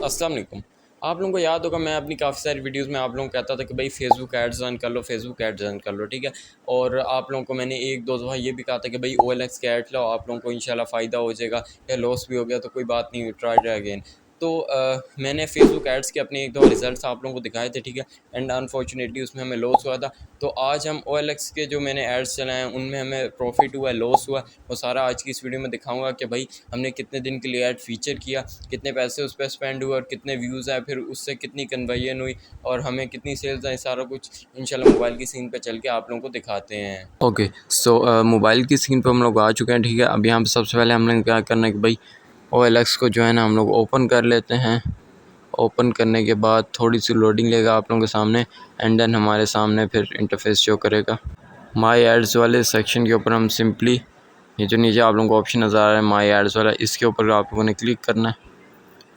अस्सलाम वालेकुम। आप लोगों को याद होगा मैं अपनी काफ़ी सारी वीडियोस में आप लोगों को कहता था कि भाई फेसबुक एड्स रन कर लो, फेसबुक एड्स रन कर लो, ठीक है। और आप लोगों को मैंने एक दो दफ़ा ये भी कहा था कि भाई OLX के एड्स लो, आप लोगों को इंशाल्लाह फ़ायदा हो जाएगा, या लॉस भी हो गया तो कोई बात नहीं, ट्राई अगेन। तो मैंने फेसबुक एड्स के अपने एक दो रिजल्ट्स आप लोगों को दिखाए थे, ठीक है। एंड अनफॉर्चुनेटली उसमें हमें लॉस हुआ था। तो आज हम OLX के जो मैंने एड्स चलाए हैं उनमें हमें प्रॉफिट हुआ, लॉस हुआ, वो सारा आज की इस वीडियो में दिखाऊंगा कि भाई हमने कितने दिन के लिए ऐड फीचर किया, कितने पैसे उस पर स्पेंड हुए और कितने व्यूज़ आए, फिर उससे कितनी कन्वर्जन हुई और हमें कितनी सेल्स आई। सारा कुछ इंशाल्लाह मोबाइल की स्क्रीन पर चल के आप लोगों को दिखाते हैं। ओके, सो मोबाइल की स्क्रीन पर हम लोग आ चुके हैं, ठीक है। अब यहाँ पर सबसे पहले हमने क्या करना है कि भाई OLX को जो है ना हम लोग ओपन कर लेते हैं। ओपन करने के बाद थोड़ी सी लोडिंग लेगा आप लोगों के सामने, एंड देन हमारे सामने फिर इंटरफेस शो करेगा। माई एड्स वाले सेक्शन के ऊपर हम सिंपली ये जो नीचे आप लोगों को ऑप्शन नज़र आ रहा है माई एड्स वाला, इसके ऊपर आप लोगों ने क्लिक करना है।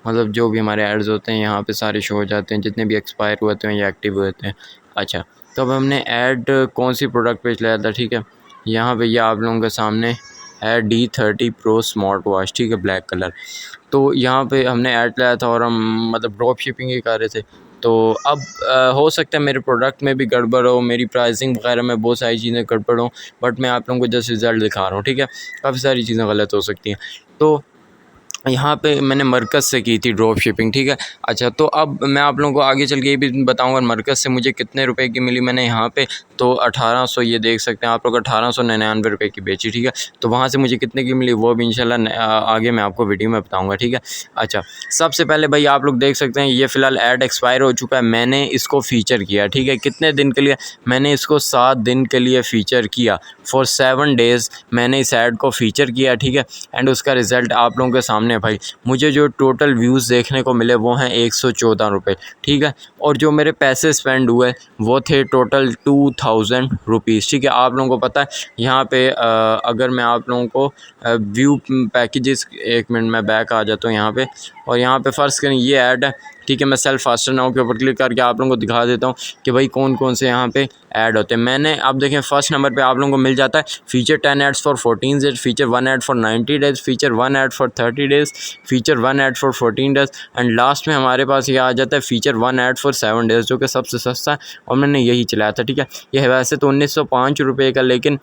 मतलब जो भी हमारे एड्स होते हैं यहाँ पे सारे शो हो जाते हैं, जितने भी एक्सपायर हुए हैं या एक्टिव होते हैं। अच्छा, तो अब हमने ऐड कौन सी प्रोडक्ट पे चलाया था, ठीक है। यहाँ पे ये आप लोगों के सामने है D30 Pro स्मार्ट वॉच, ठीक है, ब्लैक कलर। तो यहाँ पे हमने ऐड लाया था और हम मतलब ड्रॉप शिपिंग ही कर रहे थे। तो अब हो सकता है मेरे प्रोडक्ट में भी गड़बड़ हो, मेरी प्राइसिंग वगैरह में बहुत सारी चीज़ें गड़बड़ हो, बट मैं आप लोगों को जस्ट रिज़ल्ट दिखा रहा हूँ, ठीक है। काफ़ी सारी चीज़ें गलत हो सकती हैं। तो यहाँ पे मैंने मरकज़ से की थी ड्रॉप शिपिंग, ठीक है। अच्छा, तो अब मैं आप लोगों को आगे चल के ये भी बताऊँगा मरकज़ से मुझे कितने रुपए की मिली मैंने यहाँ पे। तो 1800, ये देख सकते हैं आप लोग, 1899 रुपये की बेची, ठीक है। तो वहाँ से मुझे कितने की मिली वो भी इंशाल्लाह आगे मैं आपको वीडियो में बताऊँगा, ठीक है। अच्छा, सबसे पहले भाई आप लोग देख सकते हैं ये फ़िलहाल ऐड एक्सपायर हो चुका है। मैंने इसको फ़ीचर किया, ठीक है। कितने दिन के लिए? मैंने इसको 7 दिन के लिए फ़ीचर किया। फॉर 7 डेज़ मैंने इस ऐड को फ़ीचर किया, ठीक है। एंड उसका रिज़ल्ट आप लोगों के सामने है भाई। मुझे जो टोटल व्यूज़ देखने को मिले वो हैं 114 रुपये, ठीक है। और जो मेरे पैसे स्पेंड हुए वो थे टोटल 2000 रुपीज़, ठीक है। आप लोगों को पता है यहाँ पे अगर मैं आप लोगों को व्यू पैकेजेस, एक मिनट मैं बैक आ जाता हूँ यहाँ पे, और यहाँ पे फ़र्ज़ करें ये ऐड है, ठीक है। मैं सेल्फ फास्टर नाउ के ऊपर क्लिक करके आप लोगों को दिखा देता हूँ कि भाई कौन कौन से यहाँ पे ऐड होते हैं। मैंने अब देखें फर्स्ट नंबर पे आप लोगों को मिल जाता है feature 10 ads for 14 days, feature 1 ad for 90 days, feature 1 ad for 30 days, feature 1 ad for 14 days, and last में हमारे पास ये आ जाता है फीचर 1 ऐड फॉर 7 डेज़, जो कि सबसे सस्ता है और मैंने यही चलाया था, ठीक है। ये है वैसे तो 1905 रुपये का, लेकिन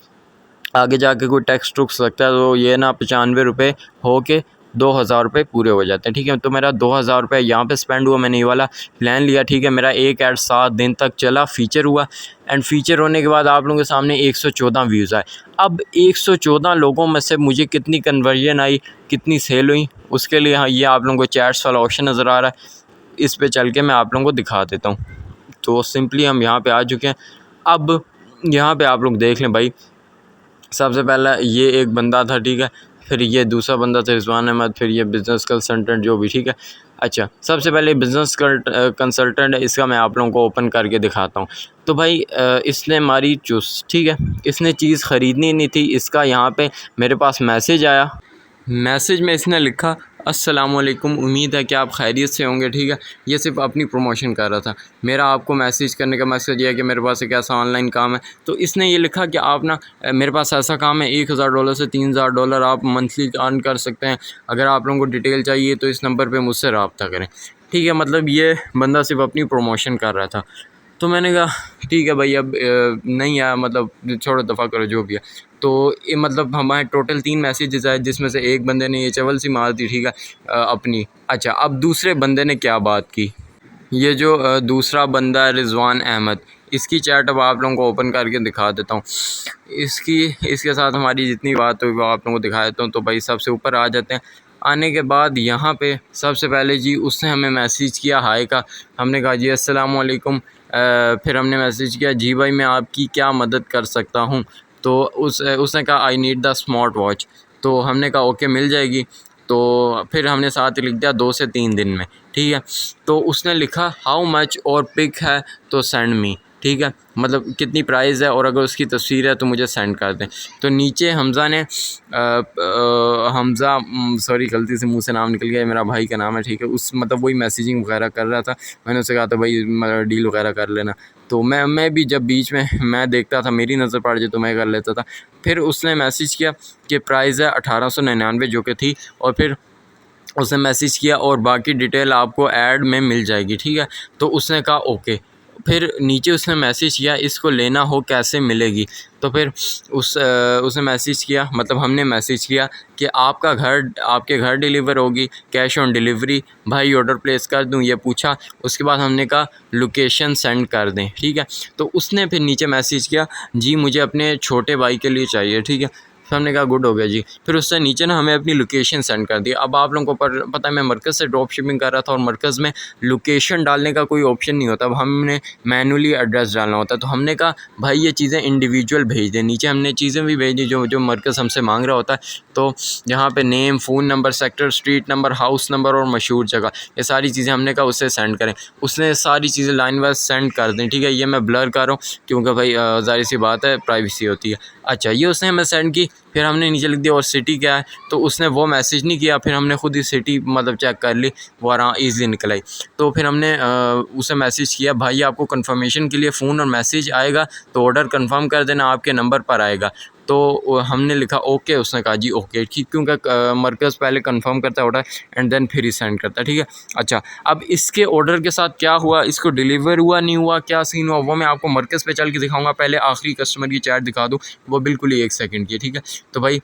आगे जाके कोई टैक्स टुक्स लगता है तो ये ना 95 रुपये हो के 2000 रुपये पूरे हो जाते हैं, ठीक है। तो मेरा 2000 रुपये यहाँ पे स्पेंड हुआ, मैंने ये वाला प्लान लिया, ठीक है। मेरा एक ऐड 7 दिन तक चला, फ़ीचर हुआ, एंड फ़ीचर होने के बाद आप लोगों के सामने 114 व्यूज़ आए। अब 114 लोगों में से मुझे कितनी कन्वर्जन आई, कितनी सेल हुई, उसके लिए हाँ ये आप लोगों को चैट्स वाला ऑप्शन नज़र आ रहा है, इस पर चल के मैं आप लोगों को दिखा देता हूँ। तो सिंपली हम यहाँ पर आ चुके हैं। अब यहाँ पर आप लोग देख लें भाई, सबसे पहला ये एक बंदा था, ठीक है। फिर ये दूसरा बंदा था रिजवान अहमद, फिर ये बिज़नेस कंसल्टेंट जो भी, ठीक है। अच्छा, सबसे पहले बिज़नेस कंसल्टेंट है, इसका मैं आप लोगों को ओपन करके दिखाता हूँ। तो भाई इसने मारी चुस, ठीक है। इसने चीज़ ख़रीदनी नहीं थी, इसका यहाँ पे मेरे पास मैसेज आया। मैसेज में इसने लिखा अस्सलामुअलैकुम, उम्मीद है कि आप खैरियत से होंगे, ठीक है। ये सिर्फ अपनी प्रमोशन कर रहा था। मेरा आपको मैसेज करने का मकसद ये है कि मेरे पास एक ऐसा ऑनलाइन काम है। तो इसने ये लिखा कि आप ना मेरे पास ऐसा काम है, $1000 से $3000 आप मंथली अर्न कर सकते हैं। अगर आप लोगों को डिटेल चाहिए तो इस नंबर पर मुझसे रब्ता करें, ठीक है। मतलब ये बंदा सिर्फ अपनी प्रमोशन कर रहा था। तो मैंने कहा ठीक है भाई, अब नहीं आया, मतलब छोड़ो, दफ़ा करो जो भी है। तो ये मतलब हमारे टोटल 3 मैसेजेस आए, जिसमें से एक बंदे ने ये चवल सी मार दी, ठीक है, अपनी। अच्छा, अब दूसरे बंदे ने क्या बात की, ये जो दूसरा बंदा है रिजवान अहमद, इसकी चैट अब आप लोगों को ओपन करके दिखा देता हूँ। इसके साथ हमारी जितनी बात हुई वो आप लोगों को दिखा देता हूँ। तो भाई सबसे ऊपर आ जाते हैं। आने के बाद यहाँ पे सबसे पहले जी उसने हमें मैसेज किया हाय का। हमने कहा जी अस्सलामुअलैकुम। फिर हमने मैसेज किया जी भाई मैं आपकी क्या मदद कर सकता हूँ। तो उसने कहा I need the smart watch. तो हमने कहा ओके मिल जाएगी। तो फिर हमने साथ ही लिख दिया 2 से 3 दिन में, ठीक है। तो उसने लिखा हाउ मच और पिक है तो सेंड मी, ठीक है। मतलब कितनी प्राइस है और अगर उसकी तस्वीर है तो मुझे सेंड कर दें। तो नीचे हमज़ा ने हमज़ा, सॉरी गलती से मुंह से नाम निकल गया, मेरा भाई का नाम है, ठीक है। उस मतलब वही मैसेजिंग वगैरह कर रहा था। मैंने उससे कहा था भाई डील वगैरह कर लेना। तो मैं भी जब बीच में मैं देखता था, मेरी नज़र पड़ जाए तो मैं कर लेता था। फिर उसने मैसेज किया कि प्राइस है 1899 जो कि थी, और फिर उसने मैसेज किया और बाकी डिटेल आपको ऐड में मिल जाएगी, ठीक है। तो उसने कहा ओके। फिर नीचे उसने मैसेज किया इसको लेना हो कैसे मिलेगी। तो फिर उसने मैसेज किया, मतलब हमने मैसेज किया कि आपके घर डिलीवर होगी, कैश ऑन डिलीवरी, भाई ऑर्डर प्लेस कर दूं, ये पूछा। उसके बाद हमने कहा लोकेशन सेंड कर दें, ठीक है। तो उसने फिर नीचे मैसेज किया जी मुझे अपने छोटे भाई के लिए चाहिए, ठीक है। फिर हमने कहा गुड हो गया जी। फिर उससे नीचे ना हमें अपनी लोकेशन सेंड कर दी। अब आप लोगों को पता है मैं मरकज़ से ड्रॉप शिपिंग कर रहा था और मरकज़ में लोकेशन डालने का कोई ऑप्शन नहीं होता। अब हमने मैनुअली एड्रेस डालना होता है। तो हमने कहा भाई ये चीज़ें इंडिविजुअल भेज दें। नीचे हमने चीज़ें भी भेज दी जो जो मरकज़ हमसे मांग रहा होता है। तो यहाँ पे name, phone number, sector, street number, house number और मशहूर जगह, ये सारी चीज़ें हमने कहा उससे सेंड करें। उसने सारी चीज़ें लाइन वाइज सेंड कर दी, ठीक है। ये मैं ब्लर कर रहा हूँ क्योंकि भाई ज़ाहिर सी बात है प्राइवेसी होती है। अच्छा, ये उसने हमें सेंड की। फिर हमने नीचे लिख दिया और सिटी क्या है, तो उसने वो मैसेज नहीं किया। फिर हमने खुद ही सिटी मतलब चेक कर ली, वो आराम ईज़िली निकल आई। तो फिर हमने उसे मैसेज किया भाई आपको कंफर्मेशन के लिए फ़ोन और मैसेज आएगा तो ऑर्डर कंफर्म कर देना, आपके नंबर पर आएगा। तो हमने लिखा ओके, उसने कहा जी ओके, ठीक, क्योंकि मरकज़ पहले कंफर्म करता है ऑर्डर एंड देन फिर ही सेंड करता है, ठीक है। अच्छा, अब इसके ऑर्डर के साथ क्या हुआ, इसको डिलीवर हुआ नहीं हुआ, क्या सीन हुआ, वो मैं आपको मरकज़ पे चल के दिखाऊंगा। पहले आखिरी कस्टमर की चैट दिखा दूँ, वो बिल्कुल ही 1 सेकंड की, ठीक है। तो भाई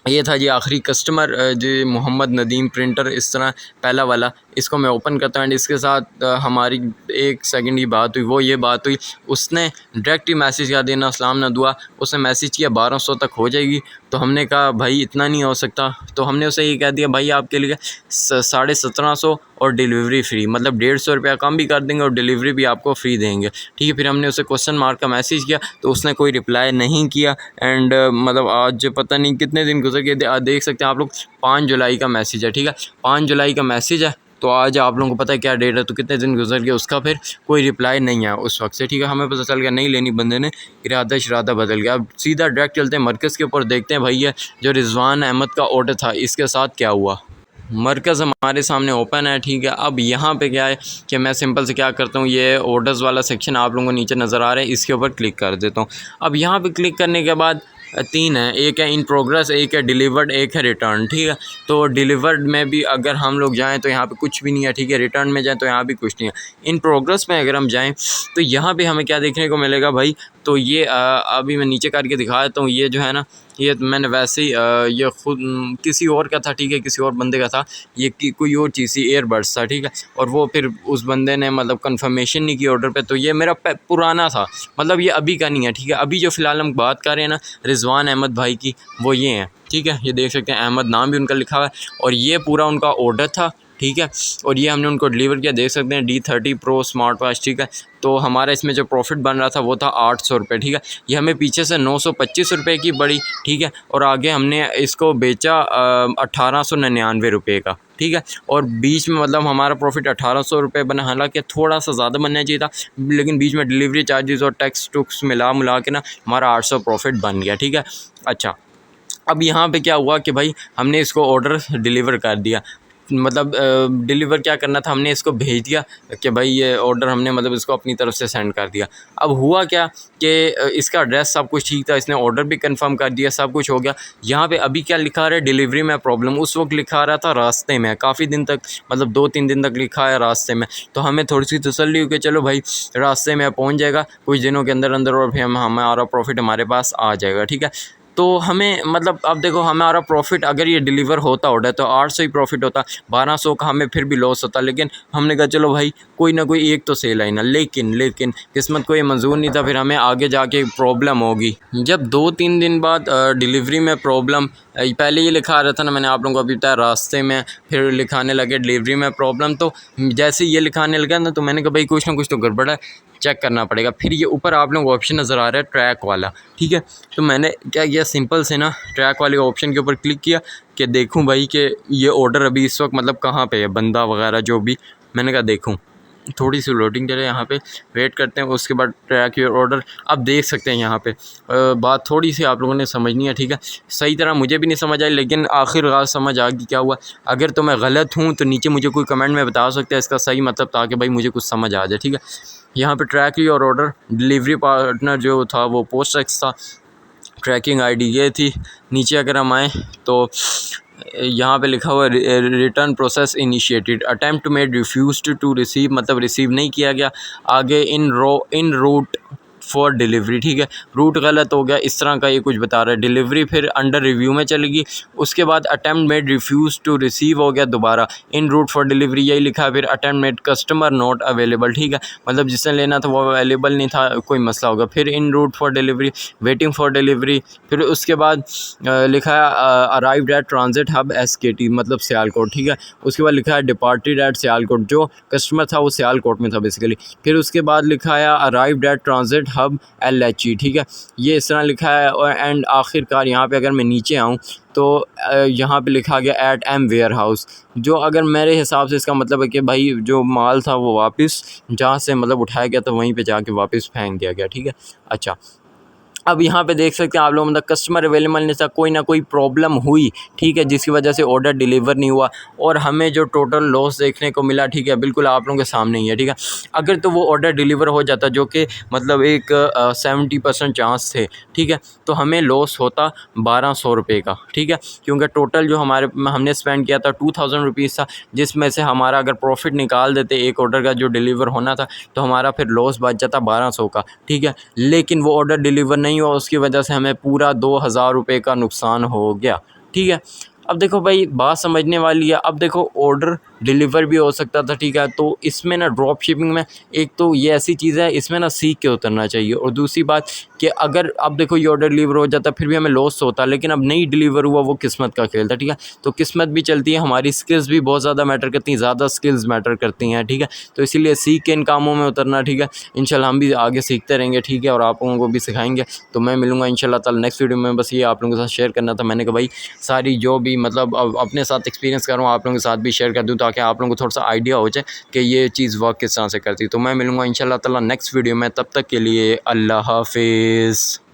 ये था जी आखिरी कस्टमर जी मोहम्मद नदीम प्रिंटर, इस तरह पहला वाला। इसको मैं ओपन करता हूँ एंड इसके साथ हमारी 1 सेकंड की बात हुई। वो ये बात हुई, उसने डायरेक्ट ही मैसेज कर दिया, ना सलाम ना दुआ। उसने मैसेज किया 1200 तक हो जाएगी। तो हमने कहा भाई इतना नहीं हो सकता। तो हमने उसे ये कह दिया भाई आपके लिए 1750 और डिलीवरी फ्री, मतलब 150 रुपया कम भी कर देंगे और डिलीवरी भी आपको फ्री देंगे, ठीक है। फिर हमने उसे क्वेश्चन मार्क का मैसेज किया तो उसने कोई रिप्लाई नहीं किया एंड मतलब आज पता नहीं कितने दिन गुजर गए, देख सकते हैं आप लोग 5 जुलाई का मैसेज है, ठीक है। 5 जुलाई का मैसेज है, तो आज आप लोगों को पता है क्या डेट है, तो कितने दिन गुजर गए, उसका फिर कोई रिप्लाई नहीं आया उस वक्त से, ठीक है। हमें पता चल गया नहीं लेनी, बंदे ने इरादा शरादा बदल गया। अब सीधा डायरेक्ट चलते हैं मरकज़ के ऊपर, देखते हैं भाई ये जो रिजवान अहमद का ऑर्डर था इसके साथ क्या हुआ। मरकज़ हमारे सामने ओपन है, ठीक है। अब यहाँ पे क्या है कि मैं सिंपल से क्या करता हूँ, ये ऑर्डर्स वाला सेक्शन आप लोगों को नीचे नज़र आ रहा है, इसके ऊपर क्लिक कर देता हूँ। अब यहाँ पे क्लिक करने के बाद 3 है, एक है इन प्रोग्रेस, एक है डिलीवर्ड, एक है रिटर्न, ठीक है। तो डिलीवर्ड में भी अगर हम लोग जाएँ तो यहाँ पे कुछ भी नहीं है, ठीक है। रिटर्न में जाएँ तो यहाँ भी कुछ नहीं है। इन प्रोग्रेस में अगर हम जाएँ तो यहाँ पे हमें क्या देखने को मिलेगा भाई, तो ये अभी मैं नीचे करके दिखा देता हूँ। ये जो है ना, ये मैंने वैसे ही ये खुद किसी और का था, ठीक है, किसी और बंदे का था। ये कोई और चीज़ थी, एयरबड्स था, ठीक है। और वो फिर उस बंदे ने मतलब कंफर्मेशन नहीं की ऑर्डर पे, तो ये मेरा पुराना था, मतलब ये अभी का नहीं है, ठीक है। अभी जो फ़िलहाल हम बात कर रहे हैं ना रिजवान अहमद भाई की, वो ये हैं, ठीक है। ये देख सकते हैं, अहमद नाम भी उनका लिखा हुआ है और ये पूरा उनका ऑर्डर था, ठीक है। और ये हमने उनको डिलीवर किया, देख सकते हैं D30 Pro स्मार्ट वॉच, ठीक है। तो हमारा इसमें जो प्रॉफिट बन रहा था वो था 800 रुपये, ठीक है। ये हमें पीछे से 925 रुपये की पड़ी, ठीक है। और आगे हमने इसको बेचा 1899 रुपये का, ठीक है। और बीच में मतलब हमारा प्रॉफिट 1800 रुपये बना, हालांकि थोड़ा सा ज़्यादा बनना चाहिए था, लेकिन बीच में डिलीवरी चार्जेस और टैक्स टुक्स मिला के ना हमारा 800 प्रॉफिट बन गया, ठीक है। अच्छा, अब यहाँ पे क्या हुआ कि भाई हमने इसको ऑर्डर डिलीवर कर दिया, मतलब डिलीवर क्या करना था, हमने इसको भेज दिया कि भाई ये ऑर्डर हमने मतलब इसको अपनी तरफ से सेंड कर दिया। अब हुआ क्या कि इसका एड्रेस सब कुछ ठीक था, इसने ऑर्डर भी कंफर्म कर दिया, सब कुछ हो गया। यहाँ पे अभी क्या लिखा रहा है, डिलीवरी में प्रॉब्लम। उस वक्त लिखा रहा था रास्ते में, काफ़ी दिन तक मतलब 2-3 दिन तक लिखा है रास्ते में। तो हमें थोड़ी सी तसल्ली हुई कि चलो भाई रास्ते में पहुँच जाएगा कुछ दिनों के अंदर अंदर और फिर हमारा प्रॉफिट हमारे पास आ जाएगा, ठीक है। तो हमें मतलब अब देखो हमारा प्रॉफिट अगर ये डिलीवर होता ऑर्डर तो 800 ही प्रॉफिट होता, 1200 का हमें फिर भी लॉस होता। लेकिन हमने कहा चलो भाई कोई ना कोई एक तो सेल आई ना, लेकिन किस्मत को ये मंजूर नहीं था, फिर हमें आगे जाके प्रॉब्लम होगी। जब 2-3 दिन बाद डिलीवरी में प्रॉब्लम, पहले ये लिखा आ रहा था ना, मैंने आप लोगों को अभी बताया रास्ते में, फिर लिखाने लगे डिलीवरी में प्रॉब्लम। तो जैसे ये लिखाने लगा ना तो मैंने कहा भाई कुछ ना कुछ तो गड़बड़ है, चेक करना पड़ेगा। फिर ये ऊपर आप लोगों को ऑप्शन नज़र आ रहा है ट्रैक वाला, ठीक है। तो मैंने क्या किया, सिंपल से ना ट्रैक वाले ऑप्शन के ऊपर क्लिक किया कि देखूं भाई कि ये ऑर्डर अभी इस वक्त मतलब कहाँ पे है, बंदा वगैरह जो भी। मैंने कहा देखूं, थोड़ी सी लोडिंग करे, यहाँ पे वेट करते हैं। उसके बाद ट्रैक योर ऑर्डर, अब देख सकते हैं यहाँ पे बात थोड़ी सी आप लोगों ने समझनी है, ठीक है। सही तरह मुझे भी नहीं समझ आई, लेकिन आखिरकार समझ आ गई क्या हुआ। अगर तो मैं गलत हूँ तो नीचे मुझे कोई कमेंट में बता सकते हैं इसका सही मतलब, ताकि भाई मुझे कुछ समझ आ जाए, ठीक है। यहाँ पे track your order, delivery partner जो था वो पोस्ट एक्स था, ट्रैकिंग आईडी ये थी। नीचे अगर हम आएँ तो यहाँ पे लिखा हुआ return process initiated, attempt made refused to receive, मतलब रिसीव नहीं किया गया। आगे इन रूट फॉर डिलीवरी, ठीक है, रूट गलत हो गया, इस तरह का ये कुछ बता रहा है। डिलीवरी फिर अंडर रिव्यू में चलेगी। उसके बाद attempt made refuse to receive हो गया दोबारा, इन रूट फॉर डिलीवरी यही लिखा है। फिर attempt made customer not available, ठीक है, मतलब जिसने लेना था वो अवेलेबल नहीं था, कोई मसला होगा। फिर in route for delivery, waiting for delivery. फिर उसके बाद लिखा है arrived at transit hub SKT, मतलब सियालकोट, ठीक है। उसके बाद लिखा है डिपार्टेड एट सियालकोट, जो कस्टमर था वो सियालकोट में था बेसिकली। फिर उसके बाद लिखा है arrived at transit hub LHE, ठीक है, ये इस तरह लिखा है। और एंड आखिरकार यहाँ पे अगर मैं नीचे आऊँ तो यहाँ पे लिखा गया एट M वेयर हाउस, जो अगर मेरे हिसाब से इसका मतलब है कि भाई जो माल था वो वापस जहाँ से मतलब उठाया गया था वहीं पे जाके वापस फेंक दिया गया, ठीक है। अच्छा, अब यहाँ पे देख सकते हैं आप लोग, मतलब कस्टमर अवेलेबल नहीं था, कोई ना कोई प्रॉब्लम हुई, ठीक है, जिसकी वजह से ऑर्डर डिलीवर नहीं हुआ और हमें जो टोटल लॉस देखने को मिला, ठीक है, बिल्कुल आप लोगों के सामने ही है, ठीक है। अगर तो वो ऑर्डर डिलीवर हो जाता, जो कि मतलब एक 70% चांस थे, ठीक है, तो हमें लॉस होता 1200 रुपये का, ठीक है, क्योंकि टोटल जो हमने स्पेंड किया था 2000 रुपीज़ था, जिसमें से हमारा अगर प्रॉफिट निकाल देते एक ऑर्डर का जो डिलीवर होना था, तो हमारा फिर लॉस बच जाता 1200 का, ठीक है। लेकिन वो ऑर्डर डिलीवर नहीं हुआ, उसकी वजह से हमें पूरा 2000 रुपये का नुकसान हो गया, ठीक है। अब देखो भाई बात समझने वाली है। अब देखो ऑर्डर डिलीवर भी हो सकता था, ठीक है, तो इसमें ना ड्रॉप शिपिंग में एक तो ये ऐसी चीज़ है, इसमें ना सीख के उतरना चाहिए। और दूसरी बात कि अगर अब देखो ये ऑर्डर डिलीवर हो जाता फिर भी हमें लॉस होता, लेकिन अब नहीं डिलीवर हुआ, वो किस्मत का खेल था, ठीक है। तो किस्मत भी चलती है, हमारी स्किल्स भी बहुत ज़्यादा मैटर करती हैं, ज़्यादा स्किल्स मैटर करती हैं, ठीक है। तो इसीलिए सीख के इन कामों में उतरना, ठीक है। इंशाल्लाह हम भी आगे सीखते रहेंगे, ठीक है, और आप लोगों को भी सिखाएंगे। तो मैं मिलूँगा इंशाल्लाह ताला नेक्स्ट वीडियो में। बस ये आप लोगों के साथ शेयर करना था, मैंने कहा भाई सारी जो भी मतलब अपने साथ एक्सपीरियंस कर रहा हूँ आप लोगों के साथ भी शेयर कर दूँ, ताकि आप लोगों को थोड़ा सा आइडिया हो जाए कि ये चीज़ वर्क किस तरह से करती है। तो मैं मिलूँगा इंशाल्लाह ताला नेक्स्ट वीडियो में, तब तक के लिए अल्लाह हाफिज़।